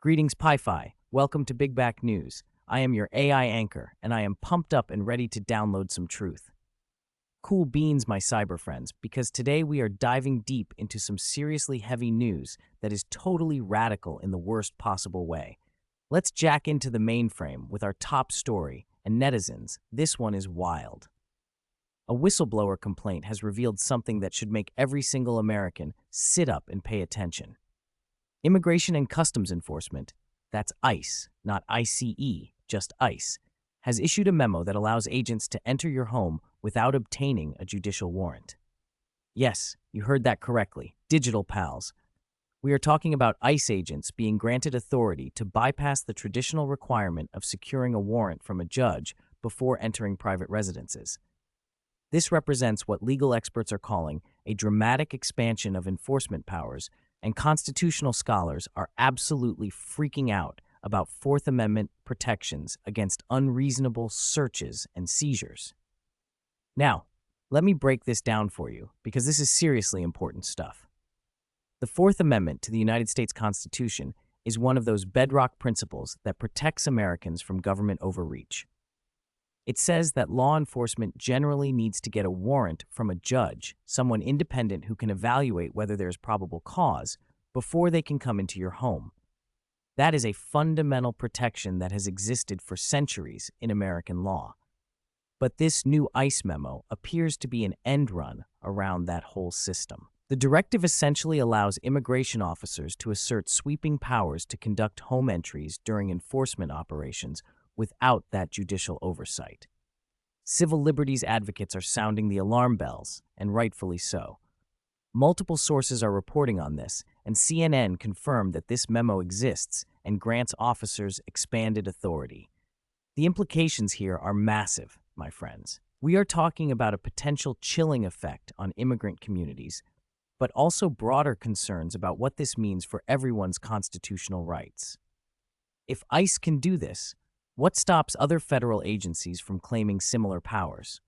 Greetings, Pi-Fi. Welcome to Big Back News. I am your AI anchor, and I am pumped up and ready to download some truth. Cool beans, my cyber friends, because today we are diving deep into some seriously heavy news that is totally radical in the worst possible way. Let's jack into the mainframe with our top story, and netizens, this one is wild. A whistleblower complaint has revealed something that should make every single American sit up and pay attention. Immigration and Customs Enforcement, that's ICE, not ICE, just ICE, has issued a memo that allows agents to enter your home without obtaining a judicial warrant. Yes, you heard that correctly, digital pals. We are talking about ICE agents being granted authority to bypass the traditional requirement of securing a warrant from a judge before entering private residences. This represents what legal experts are calling a dramatic expansion of enforcement powers, and constitutional scholars are absolutely freaking out about Fourth Amendment protections against unreasonable searches and seizures. Now, let me break this down for you, because this is seriously important stuff. The Fourth Amendment to the United States Constitution is one of those bedrock principles that protects Americans from government overreach. It says that law enforcement generally needs to get a warrant from a judge, someone independent who can evaluate whether there is probable cause, before they can come into your home. That is a fundamental protection that has existed for centuries in American law. But this new ICE memo appears to be an end run around that whole system. The directive essentially allows immigration officers to assert sweeping powers to conduct home entries during enforcement operations without that judicial oversight. Civil liberties advocates are sounding the alarm bells, and rightfully so. Multiple sources are reporting on this, and CNN confirmed that this memo exists and grants officers expanded authority. The implications here are massive, my friends. We are talking about a potential chilling effect on immigrant communities, but also broader concerns about what this means for everyone's constitutional rights. If ICE can do this, what stops other federal agencies from claiming similar powers?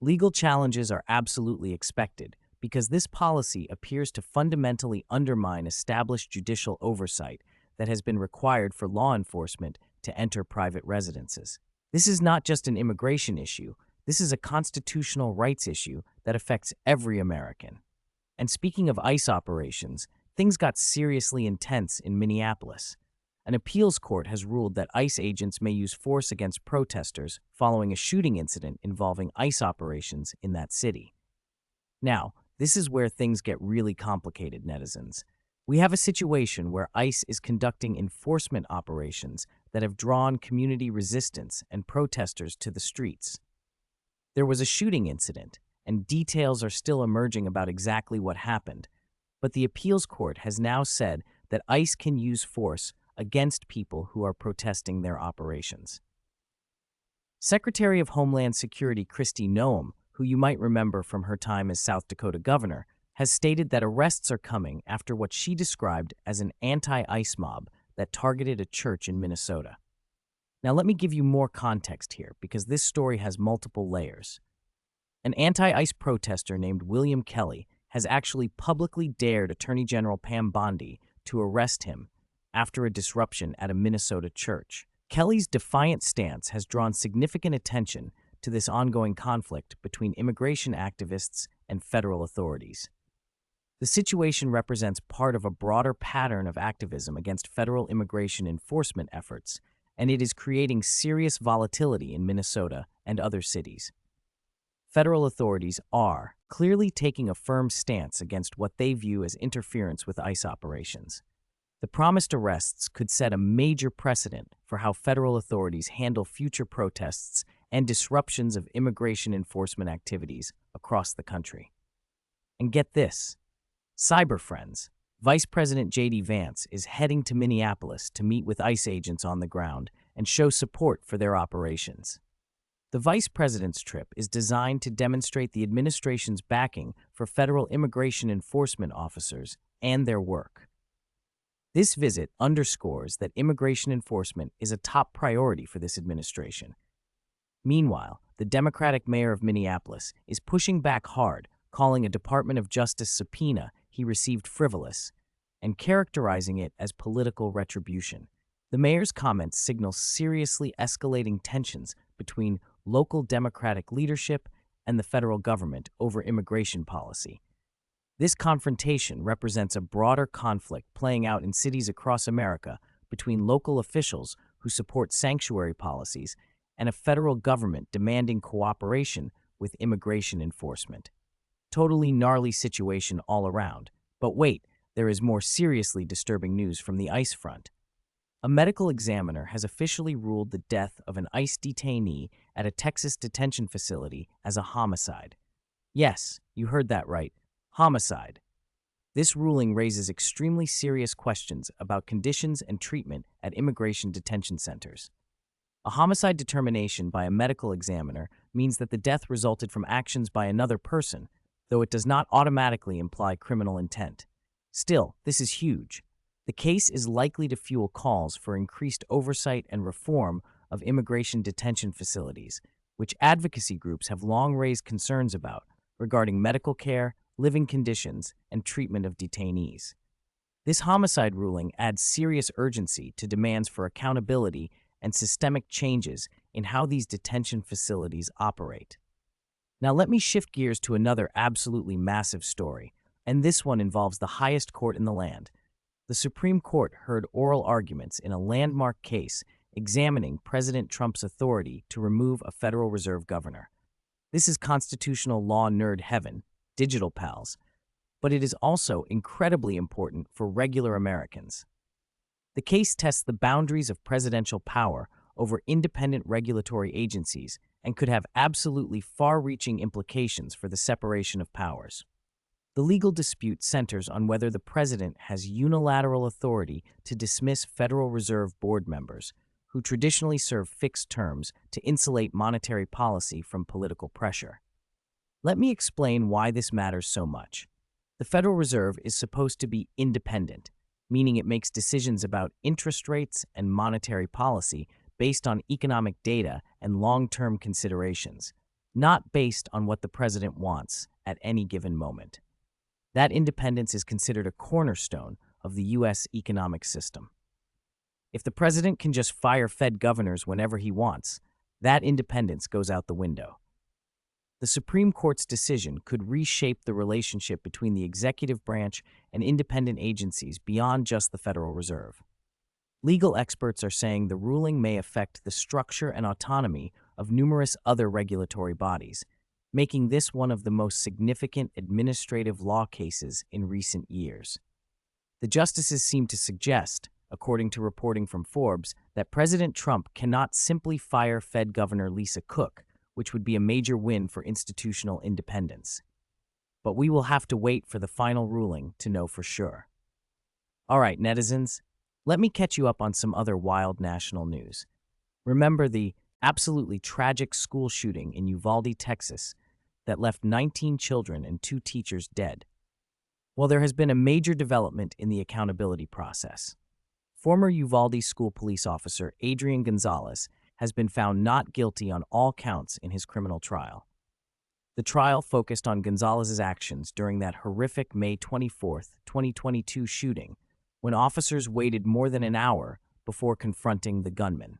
Legal challenges are absolutely expected because this policy appears to fundamentally undermine established judicial oversight that has been required for law enforcement to enter private residences. This is not just an immigration issue, this is a constitutional rights issue that affects every American. And speaking of ICE operations, things got seriously intense in Minneapolis. An appeals court has ruled that ICE agents may use force against protesters following a shooting incident involving ICE operations in that city. Now, this is where things get really complicated, netizens. We have a situation where ICE is conducting enforcement operations that have drawn community resistance and protesters to the streets. There was a shooting incident, and details are still emerging about exactly what happened, but the appeals court has now said that ICE can use force against people who are protesting their operations. Secretary of Homeland Security Kristi Noem, who you might remember from her time as South Dakota governor, has stated that arrests are coming after what she described as an anti-ICE mob that targeted a church in Minnesota. Now let me give you more context here, because this story has multiple layers. An anti-ICE protester named William Kelly has actually publicly dared Attorney General Pam Bondi to arrest him after a disruption at a Minnesota church. Kelly's defiant stance has drawn significant attention to this ongoing conflict between immigration activists and federal authorities. The situation represents part of a broader pattern of activism against federal immigration enforcement efforts, and it is creating serious volatility in Minnesota and other cities. Federal authorities are clearly taking a firm stance against what they view as interference with ICE operations. The promised arrests could set a major precedent for how federal authorities handle future protests and disruptions of immigration enforcement activities across the country. And get this, cyber friends, Vice President J.D. Vance is heading to Minneapolis to meet with ICE agents on the ground and show support for their operations. The vice president's trip is designed to demonstrate the administration's backing for federal immigration enforcement officers and their work. This visit underscores that immigration enforcement is a top priority for this administration. Meanwhile, the Democratic mayor of Minneapolis is pushing back hard, calling a Department of Justice subpoena he received frivolous, and characterizing it as political retribution. The mayor's comments signal seriously escalating tensions between local Democratic leadership and the federal government over immigration policy. This confrontation represents a broader conflict playing out in cities across America between local officials who support sanctuary policies and a federal government demanding cooperation with immigration enforcement. Totally gnarly situation all around. But wait, there is more seriously disturbing news from the ICE front. A medical examiner has officially ruled the death of an ICE detainee at a Texas detention facility as a homicide. Yes, you heard that right. Homicide. This ruling raises extremely serious questions about conditions and treatment at immigration detention centers. A homicide determination by a medical examiner means that the death resulted from actions by another person, though it does not automatically imply criminal intent. Still, this is huge. The case is likely to fuel calls for increased oversight and reform of immigration detention facilities, which advocacy groups have long raised concerns about regarding medical care, living conditions, and treatment of detainees. This homicide ruling adds serious urgency to demands for accountability and systemic changes in how these detention facilities operate. Now let me shift gears to another absolutely massive story, and this one involves the highest court in the land. The Supreme Court heard oral arguments in a landmark case examining President Trump's authority to remove a Federal Reserve governor. This is constitutional law nerd heaven, digital pals, but it is also incredibly important for regular Americans. The case tests the boundaries of presidential power over independent regulatory agencies and could have absolutely far-reaching implications for the separation of powers. The legal dispute centers on whether the president has unilateral authority to dismiss Federal Reserve Board members, who traditionally serve fixed terms to insulate monetary policy from political pressure. Let me explain why this matters so much. The Federal Reserve is supposed to be independent, meaning it makes decisions about interest rates and monetary policy based on economic data and long-term considerations, not based on what the president wants at any given moment. That independence is considered a cornerstone of the U.S. economic system. If the president can just fire Fed governors whenever he wants, that independence goes out the window. The Supreme Court's decision could reshape the relationship between the executive branch and independent agencies beyond just the Federal Reserve. Legal experts are saying the ruling may affect the structure and autonomy of numerous other regulatory bodies, making this one of the most significant administrative law cases in recent years. The justices seem to suggest, according to reporting from Forbes, that President Trump cannot simply fire Fed Governor Lisa Cook, which would be a major win for institutional independence. But we will have to wait for the final ruling to know for sure. All right, netizens, let me catch you up on some other wild national news. Remember the absolutely tragic school shooting in Uvalde, Texas, that left 19 children and 2 teachers dead? Well, there has been a major development in the accountability process. Former Uvalde school police officer Adrian Gonzales has been found not guilty on all counts in his criminal trial. The trial focused on Gonzales's actions during that horrific May 24, 2022 shooting, when officers waited more than an hour before confronting the gunman.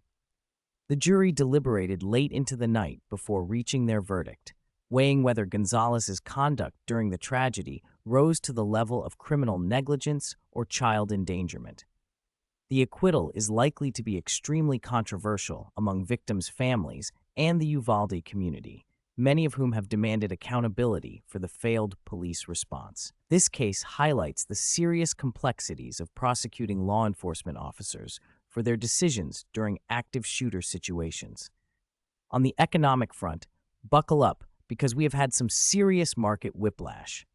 The jury deliberated late into the night before reaching their verdict, weighing whether Gonzales's conduct during the tragedy rose to the level of criminal negligence or child endangerment. The acquittal is likely to be extremely controversial among victims' families and the Uvalde community, many of whom have demanded accountability for the failed police response. This case highlights the serious complexities of prosecuting law enforcement officers for their decisions during active shooter situations. On the economic front, buckle up because we have had some serious market whiplash.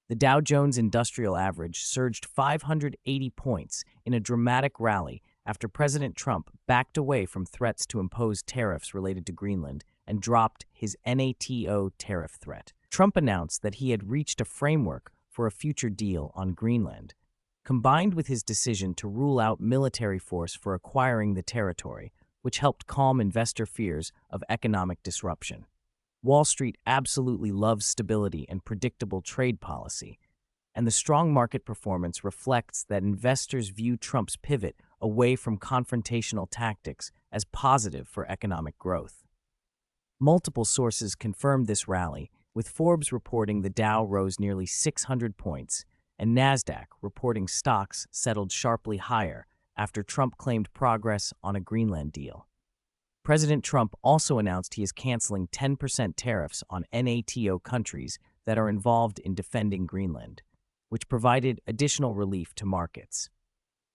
The Dow Jones Industrial Average surged 580 points in a dramatic rally after President Trump backed away from threats to impose tariffs related to Greenland and dropped his NATO tariff threat. Trump announced that he had reached a framework for a future deal on Greenland, combined with his decision to rule out military force for acquiring the territory, which helped calm investor fears of economic disruption. Wall Street absolutely loves stability and predictable trade policy, and the strong market performance reflects that investors view Trump's pivot away from confrontational tactics as positive for economic growth. Multiple sources confirmed this rally, with Forbes reporting the Dow rose nearly 600 points, and Nasdaq reporting stocks settled sharply higher after Trump claimed progress on a Greenland deal. President Trump also announced he is canceling 10% tariffs on NATO countries that are involved in defending Greenland, which provided additional relief to markets.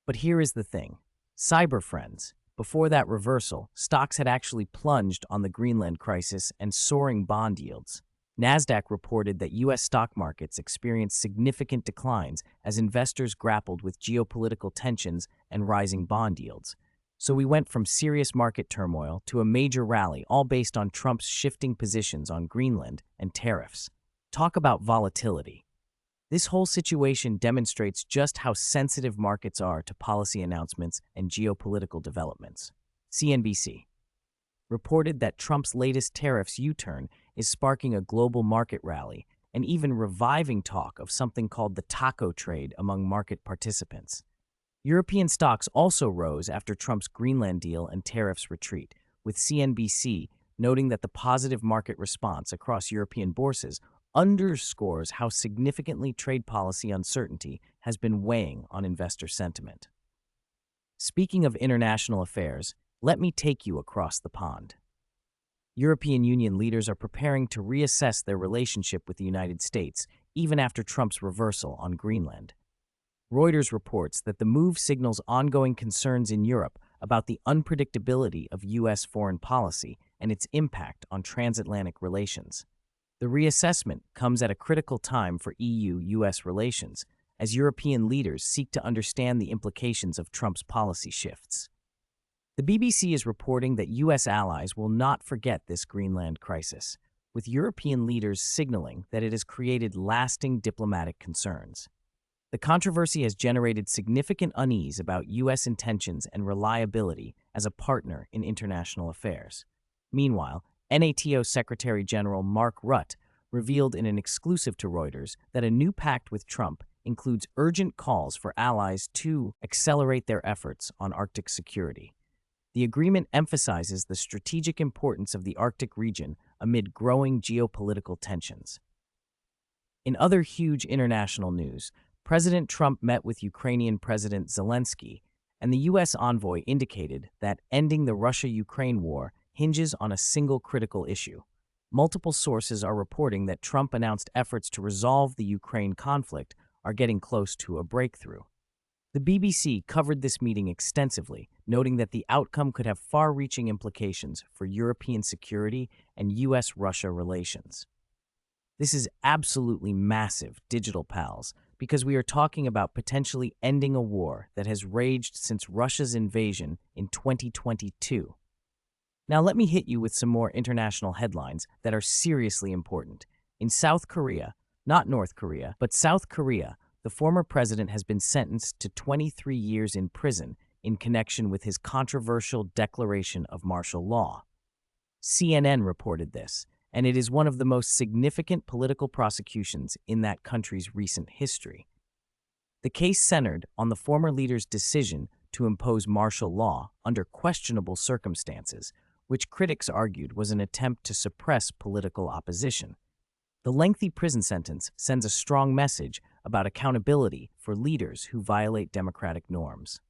But here is the thing. Cyber friends, before that reversal, stocks had actually plunged on the Greenland crisis and soaring bond yields. Nasdaq reported that U.S. stock markets experienced significant declines as investors grappled with geopolitical tensions and rising bond yields. So we went from serious market turmoil to a major rally, all based on Trump's shifting positions on Greenland and tariffs. Talk about volatility. This whole situation demonstrates just how sensitive markets are to policy announcements and geopolitical developments. CNBC reported that Trump's latest tariffs U-turn is sparking a global market rally and even reviving talk of something called the taco trade among market participants. European stocks also rose after Trump's Greenland deal and tariffs retreat, with CNBC noting that the positive market response across European bourses underscores how significantly trade policy uncertainty has been weighing on investor sentiment. Speaking of international affairs, let me take you across the pond. European Union leaders are preparing to reassess their relationship with the United States, even after Trump's reversal on Greenland. Reuters reports that the move signals ongoing concerns in Europe about the unpredictability of U.S. foreign policy and its impact on transatlantic relations. The reassessment comes at a critical time for EU-U.S. relations, as European leaders seek to understand the implications of Trump's policy shifts. The BBC is reporting that U.S. allies will not forget this Greenland crisis, with European leaders signaling that it has created lasting diplomatic concerns. The controversy has generated significant unease about U.S. intentions and reliability as a partner in international affairs. Meanwhile, NATO Secretary General Mark Rutte revealed in an exclusive to Reuters that a new pact with Trump includes urgent calls for allies to accelerate their efforts on Arctic security. The agreement emphasizes the strategic importance of the Arctic region amid growing geopolitical tensions. In other huge international news, President Trump met with Ukrainian President Zelensky, and the U.S. envoy indicated that ending the Russia-Ukraine war hinges on a single critical issue. Multiple sources are reporting that Trump announced efforts to resolve the Ukraine conflict are getting close to a breakthrough. The BBC covered this meeting extensively, noting that the outcome could have far-reaching implications for European security and U.S.-Russia relations. This is absolutely massive, digital pals, because we are talking about potentially ending a war that has raged since Russia's invasion in 2022. Now let me hit you with some more international headlines that are seriously important. In South Korea, not North Korea, but South Korea, the former president has been sentenced to 23 years in prison in connection with his controversial declaration of martial law. CNN reported this, and it is one of the most significant political prosecutions in that country's recent history. The case centered on the former leader's decision to impose martial law under questionable circumstances, which critics argued was an attempt to suppress political opposition. The lengthy prison sentence sends a strong message about accountability for leaders who violate democratic norms.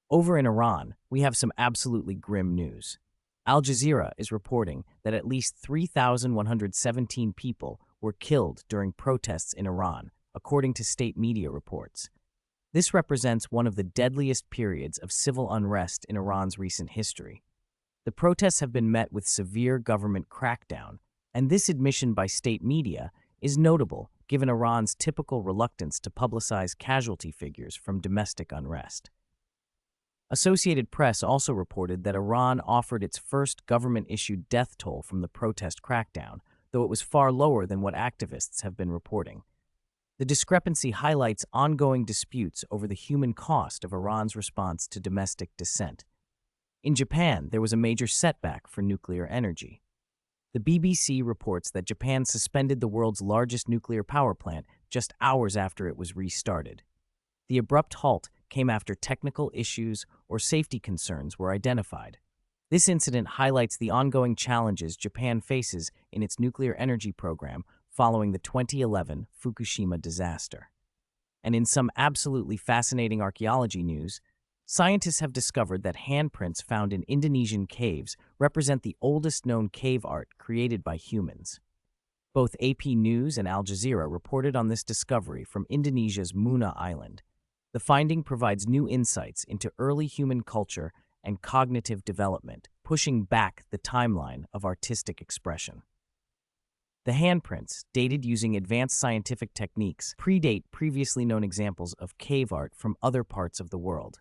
Over in Iran, we have some absolutely grim news. Al Jazeera is reporting that at least 3,117 people were killed during protests in Iran, according to state media reports. This represents one of the deadliest periods of civil unrest in Iran's recent history. The protests have been met with severe government crackdown, and this admission by state media is notable given Iran's typical reluctance to publicize casualty figures from domestic unrest. Associated Press also reported that Iran offered its first government-issued death toll from the protest crackdown, though it was far lower than what activists have been reporting. The discrepancy highlights ongoing disputes over the human cost of Iran's response to domestic dissent. In Japan, there was a major setback for nuclear energy. The BBC reports that Japan suspended the world's largest nuclear power plant just hours after it was restarted. The abrupt halt came after technical issues or safety concerns were identified. This incident highlights the ongoing challenges Japan faces in its nuclear energy program following the 2011 Fukushima disaster. And in some absolutely fascinating archaeology news, scientists have discovered that handprints found in Indonesian caves represent the oldest known cave art created by humans. Both AP News and Al Jazeera reported on this discovery from Indonesia's Muna Island. The finding provides new insights into early human culture and cognitive development, pushing back the timeline of artistic expression. The handprints, dated using advanced scientific techniques, predate previously known examples of cave art from other parts of the world.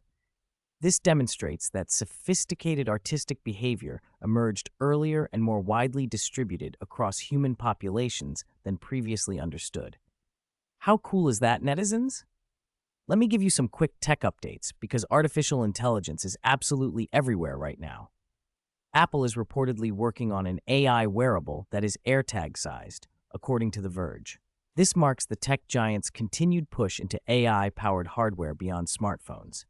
This demonstrates that sophisticated artistic behavior emerged earlier and more widely distributed across human populations than previously understood. How cool is that, netizens? Let me give you some quick tech updates because artificial intelligence is absolutely everywhere right now. Apple is reportedly working on an AI wearable that is AirTag-sized, according to The Verge. This marks the tech giant's continued push into AI-powered hardware beyond smartphones.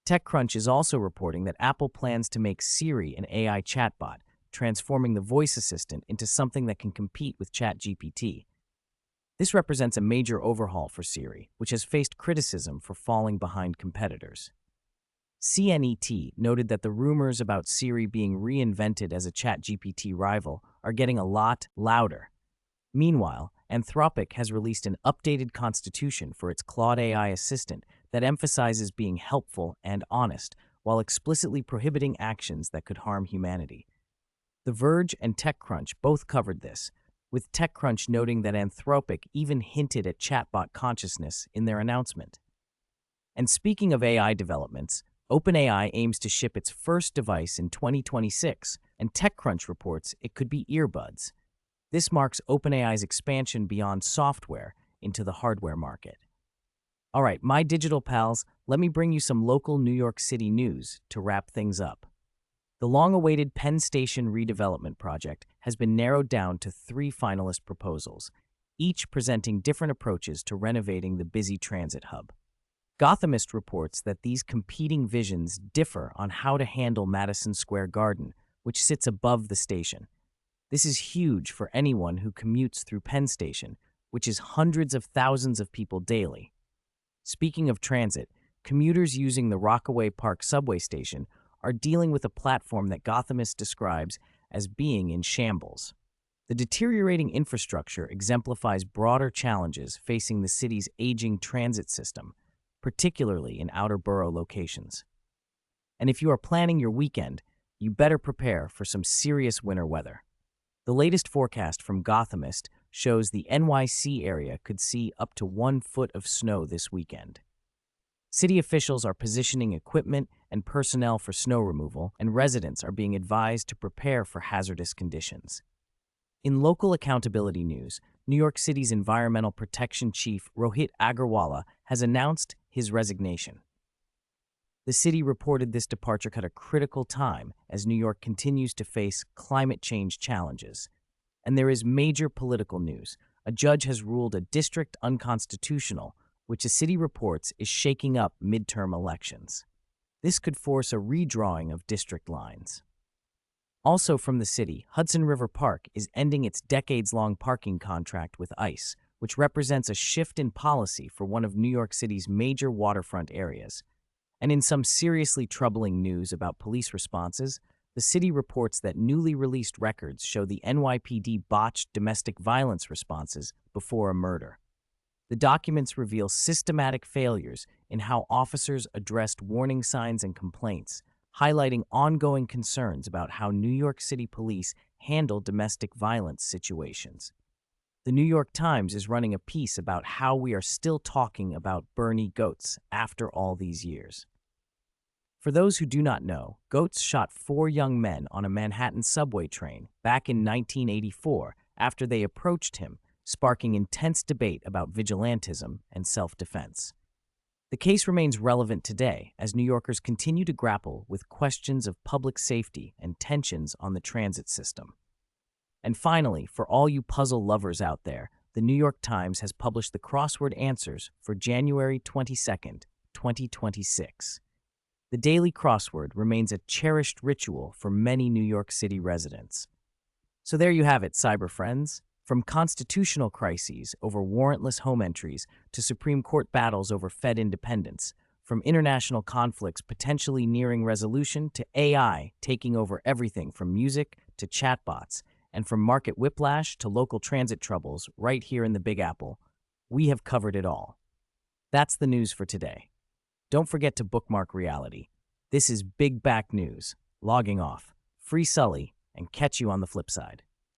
TechCrunch is also reporting that Apple plans to make Siri an AI chatbot, transforming the voice assistant into something that can compete with ChatGPT. This represents a major overhaul for Siri, which has faced criticism for falling behind competitors. CNET noted that the rumors about Siri being reinvented as a ChatGPT rival are getting a lot louder. Meanwhile, Anthropic has released an updated constitution for its Claude AI assistant that emphasizes being helpful and honest while explicitly prohibiting actions that could harm humanity. The Verge and TechCrunch both covered this, with TechCrunch noting that Anthropic even hinted at chatbot consciousness in their announcement. And speaking of AI developments, OpenAI aims to ship its first device in 2026, and TechCrunch reports it could be earbuds. This marks OpenAI's expansion beyond software into the hardware market. All right, my digital pals, let me bring you some local New York City news to wrap things up. The long-awaited Penn Station redevelopment project has been narrowed down to 3 finalist proposals, each presenting different approaches to renovating the busy transit hub. Gothamist reports that these competing visions differ on how to handle Madison Square Garden, which sits above the station. This is huge for anyone who commutes through Penn Station, which is hundreds of thousands of people daily. Speaking of transit, commuters using the Rockaway Park subway station are dealing with a platform that Gothamist describes as being in shambles. The deteriorating infrastructure exemplifies broader challenges facing the city's aging transit system, particularly in outer borough locations. And if you are planning your weekend, you better prepare for some serious winter weather. The latest forecast from Gothamist shows the NYC area could see up to 1 foot of snow this weekend. City officials are positioning equipment and personnel for snow removal, and residents are being advised to prepare for hazardous conditions. In local accountability news, New York City's Environmental Protection Chief Rohit Agarwala has announced his resignation. The city reported this departure at a critical time as New York continues to face climate change challenges. And there is major political news. A judge has ruled a district unconstitutional, which the city reports is shaking up midterm elections. This could force a redrawing of district lines. Also from the city, Hudson River Park is ending its decades-long parking contract with ICE, which represents a shift in policy for one of New York City's major waterfront areas. And in some seriously troubling news about police responses, the city reports that newly released records show the NYPD botched domestic violence responses before a murder. The documents reveal systematic failures in how officers addressed warning signs and complaints, highlighting ongoing concerns about how New York City police handle domestic violence situations. The New York Times is running a piece about how we are still talking about Bernie goats after all these years. For those who do not know, goats shot 4 young men on a Manhattan subway train back in 1984 after they approached him, sparking intense debate about vigilantism and self-defense. The case remains relevant today as New Yorkers continue to grapple with questions of public safety and tensions on the transit system. And finally, for all you puzzle lovers out there, the New York Times has published the crossword answers for January 22nd, 2026. The daily crossword remains a cherished ritual for many New York City residents. So there you have it, cyber friends. From constitutional crises over warrantless home entries to Supreme Court battles over Fed independence, from international conflicts potentially nearing resolution to AI taking over everything from music to chatbots, and from market whiplash to local transit troubles right here in the Big Apple, we have covered it all. That's the news for today. Don't forget to bookmark reality. This is Big Back News. Logging off. Free Sully, and catch you on the flip side.